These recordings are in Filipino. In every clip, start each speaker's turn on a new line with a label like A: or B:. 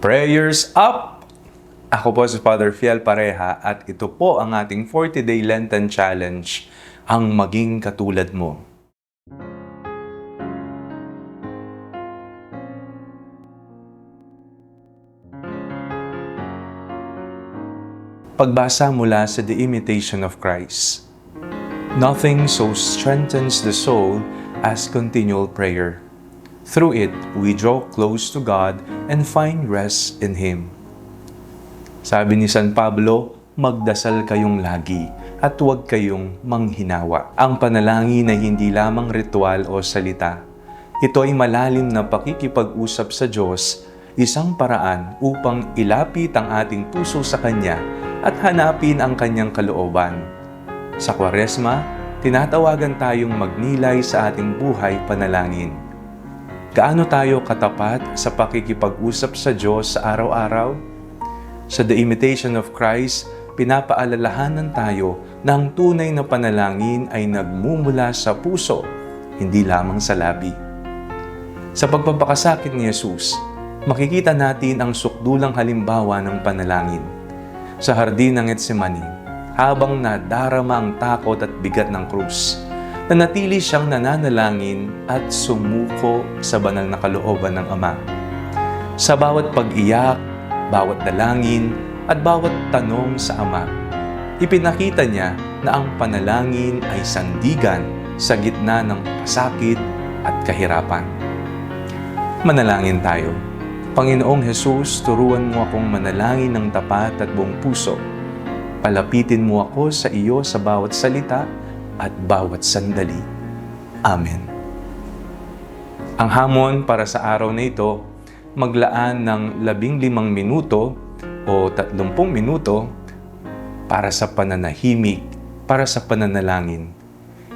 A: Prayers up! Ako po si Father Fiel Pareha at ito po ang ating 40-day Lenten Challenge, ang maging katulad mo. Pagbasa mula sa The Imitation of Christ. Nothing so strengthens the soul as continual prayer. Through it, we draw close to God and find rest in Him. Sabi ni San Pablo, magdasal kayong lagi at huwag kayong manghinawa. Ang panalangin ay hindi lamang ritual o salita. Ito ay malalim na pakikipag-usap sa Diyos, isang paraan upang ilapit ang ating puso sa Kanya at hanapin ang Kanyang kalooban. Sa Kwaresma, tinatawagan tayong magnilay sa ating buhay panalangin. Gaano tayo katapat sa pakikipag-usap sa Diyos sa araw-araw? Sa The Imitation of Christ, pinapaalalahanan tayo na ang tunay na panalangin ay nagmumula sa puso, hindi lamang sa labi. Sa pagpapakasakit ni Jesus, makikita natin ang sukdulang halimbawa ng panalangin. Sa hardin ng Getsemani, habang nadarama ang takot at bigat ng krus, nanatili siyang nananalangin at sumuko sa banal na kalooban ng Ama. Sa bawat pag-iyak, bawat dalangin, at bawat tanong sa Ama, ipinakita niya na ang panalangin ay sandigan sa gitna ng pasakit at kahirapan. Manalangin tayo. Panginoong Jesus, turuan mo akong manalangin ng tapat at buong puso. Palapitin mo ako sa iyo sa bawat salita at bawat sandali. Amen. Ang hamon para sa araw na ito, maglaan ng 15 minuto o 30 minuto para sa pananahimik, para sa pananalangin.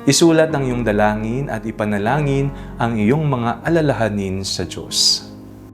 A: Isulat ang iyong dalangin at ipanalangin ang iyong mga alalahanin sa Diyos.